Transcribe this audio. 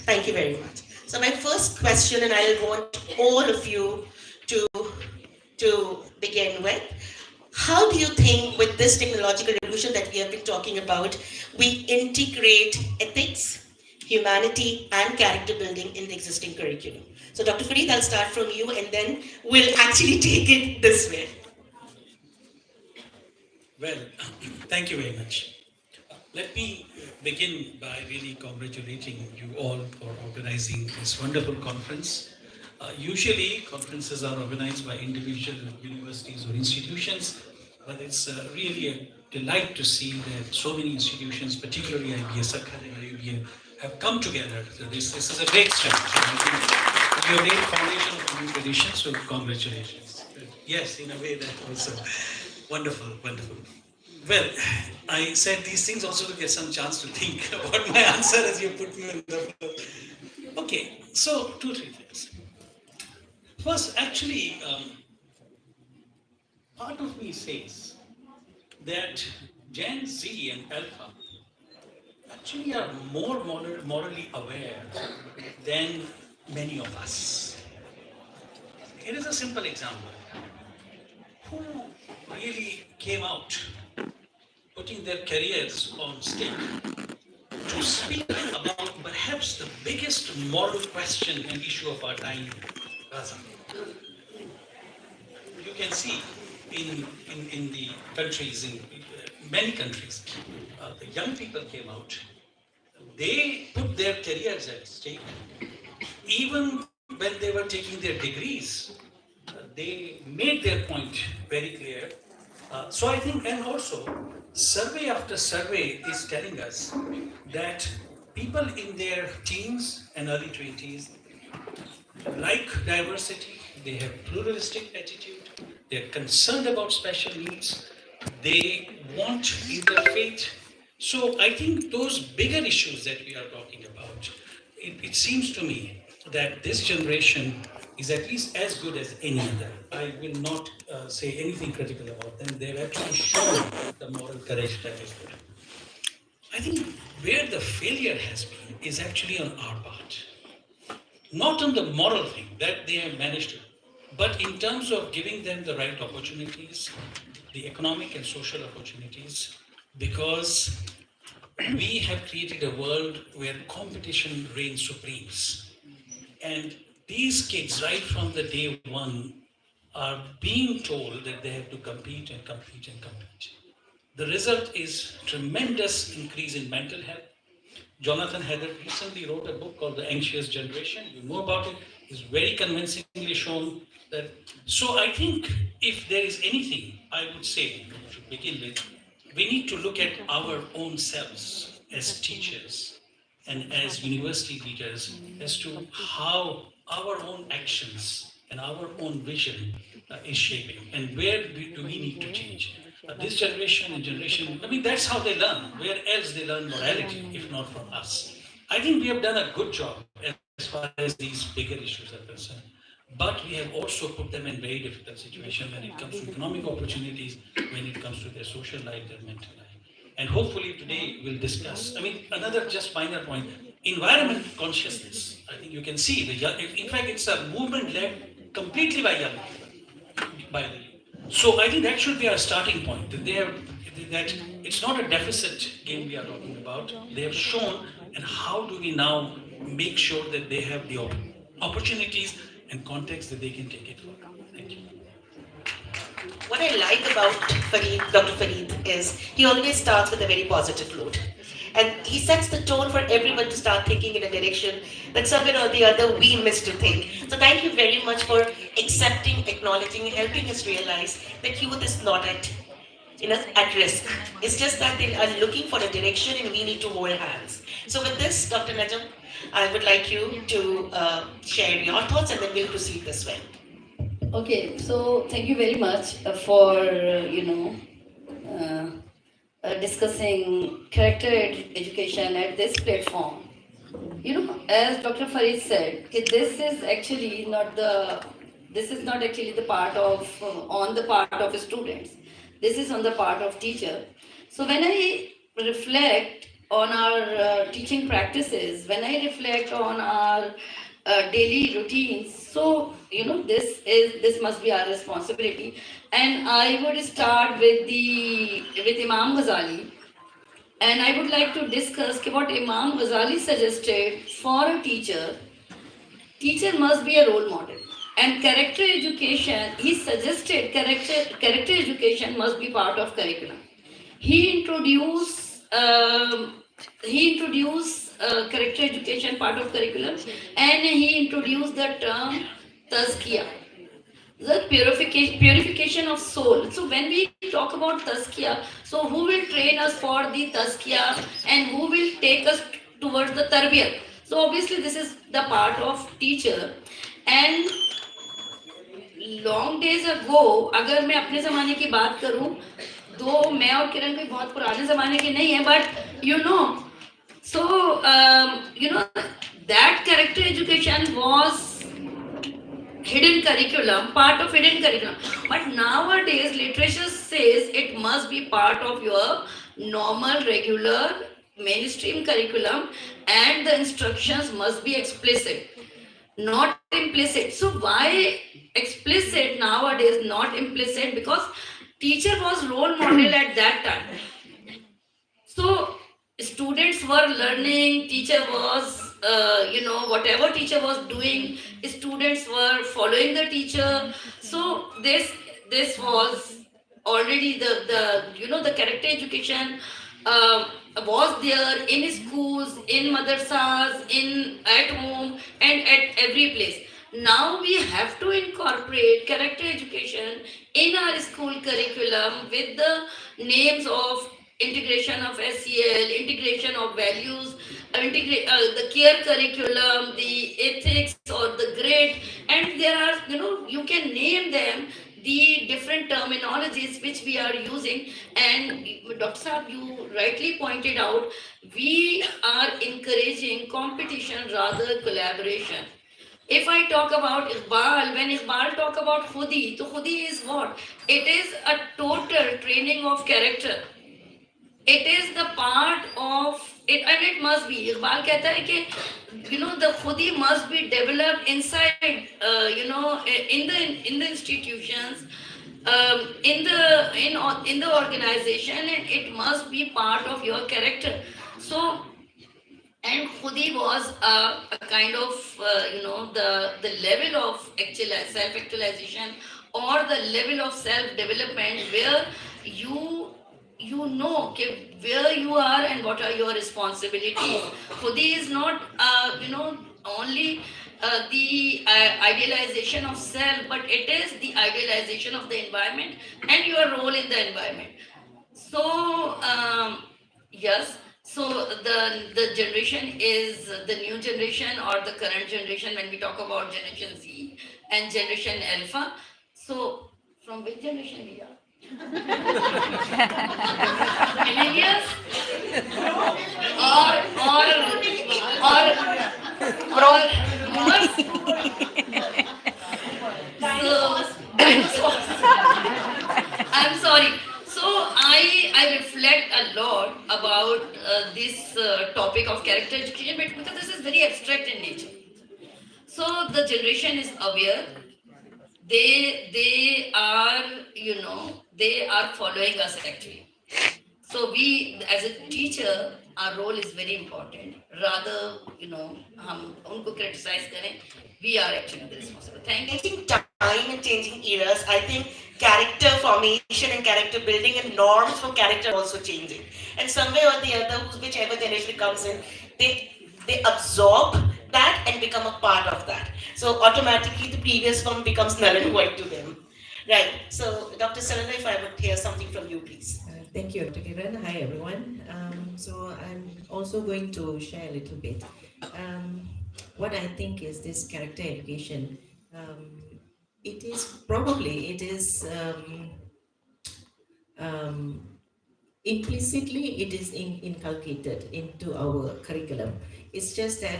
Thank you very much. So my first question, and I want all of you to begin with. How do you think, with this technological revolution that we have been talking about, we integrate ethics, humanity, and character building in the existing curriculum? So, Dr. Fareed, I'll start from you, and then we'll actually take it this way. Well, thank you very much. Let me begin by really congratulating you all for organizing this wonderful conference. Usually, conferences are organized by individual universities or institutions, but it's really a delight to see that so many institutions, particularly IBS, Sarkar and IBA, have come together. So this is a great step. So I think you have laid foundation of a new tradition, so congratulations. Yes, in a way that also wonderful, wonderful. Well, I said these things also to get some chance to think about my answer as you put me on the floor. Okay, so two, three things. First, actually, part of me says that Gen Z and Alpha actually are more morally aware than many of us. Here is a simple example. Who really came out putting their careers on stake to speak about perhaps the biggest moral question and issue of our time, Gaza? You can see in the countries, in many countries, the young people came out. They put their careers at stake. Even when they were taking their degrees, they made their point very clear. So I think, and also, survey after survey is telling us that people in their teens and early 20s like diversity, they have pluralistic attitude, they're concerned about special needs, they want interfaith. So I think those bigger issues that we are talking about, it seems to me that this generation is at least as good as any other. I will not say anything critical about them. They've actually shown the moral courage that is there. I think where the failure has been is actually on our part. Not on the moral thing that they have managed to, but in terms of giving them the right opportunities, the economic and social opportunities, because we have created a world where competition reigns supreme. And these kids, right from the day one, are being told that they have to compete and compete and compete. The result is tremendous increase in mental health. Jonathan Heather recently wrote a book called The Anxious Generation. You know about it. It's very convincingly shown that. So I think if there is anything I would say to begin with, we need to look at our own selves as teachers and as university leaders as to how our own actions and our own vision is shaping and where do we need to change. This generation and generation, I mean, that's how they learn. Where else they learn morality, if not from us? I think we have done a good job as far as these bigger issues are concerned. But we have also put them in very difficult situation when it comes to economic opportunities, when it comes to their social life, their mental life. And hopefully today we'll discuss, I mean, another just minor point, environment consciousness. I think you can see, the young, in fact, it's a movement led completely by young people, by the youth. So I think that should be our starting point, that they have, that it's not a deficit game we are talking about. They have shown, and how do we now make sure that they have the opportunities and context that they can take it forward. Thank you. What I like about Fareed, Dr. Fareed, is he always starts with a very positive note. And he sets the tone for everyone to start thinking in a direction that somewhere or the other we miss to think. So thank you very much for accepting, acknowledging, helping us realize that youth is not at risk. It's just that they are looking for a direction and we need to hold hands. So with this, Dr. Najam, I would like you to share your thoughts and then we'll proceed this way. Okay, so thank you very much for discussing education at this platform. As Dr. Farid said, okay, this is not actually the part of on the part of students. This is on the part of teacher. So when I reflect on our teaching practices, when I reflect on our daily routines, so this must be our responsibility. And I would start with Imam Ghazali, and I would like to discuss what Imam Ghazali suggested for a teacher. Teacher must be a role model. And character education, he suggested character education must be part of curriculum. He introduced character education part of curriculum, and he introduced the term tazkiya, the purification of soul. So when we talk about tazkiya, so who will train us for the tazkiya, and who will take us towards the tarbiyat? So obviously this is the part of teacher. And long days ago, अगर मैं अपने ज़माने की बात करूं, तो मैं और किरण कोई बहुत पुराने ज़माने के नहीं है, but so that character education was hidden curriculum, part of hidden curriculum. But nowadays, literature says it must be part of your normal, regular, mainstream curriculum, and the instructions must be explicit, not implicit. So why explicit nowadays, not implicit? Because teacher was role model at that time. So students were learning, teacher was, whatever teacher was doing, students were following the teacher. So this was already the character education was there in schools, in madrasas, in at home, and at every place. Now we have to incorporate character education in our school curriculum with the names of integration of SEL, integration of values, the care curriculum, the ethics or the grit, and there are, you can name them, the different terminologies which we are using. And Dr. Saab, you rightly pointed out, we are encouraging competition rather collaboration. If I talk about Iqbal, when Iqbal talk about Khudi, so Khudi is what? It is a total training of character. It is the part of it, and it must be. Iqbal कहता है कि the khudi must be developed inside, in the institutions, in the organization, and it must be part of your character. So, and khudi was a kind of the level of self actualization, or the level of self development, where you where you are and what are your responsibilities. Khudi is not only the idealization of self, but it is the idealization of the environment and your role in the environment. So yes, so the generation is the new generation, or the current generation, when we talk about Generation Z and Generation Alpha. So from which generation we are? Millennials, or boomers? So I'm sorry. So I reflect a lot about this topic of character education, but because this is very abstract in nature. So the generation is aware. They are they are following us actually. So we as a teacher, our role is very important. Rather, हम उनको criticize करें, we are actually the responsible. Thank you. Changing time and changing eras, I think character formation and character building and norms for character are also changing. And some way or the other, whichever generation comes in, they absorb that and become a part of that. So automatically the previous form becomes null and void to them. Right. So Dr. Sarana, if I would hear something from you, please. Thank you, Dr. Kiran. Hi, everyone. So I'm also going to share a little bit. What I think is this character education. It is implicitly it is inculcated into our curriculum. It's just that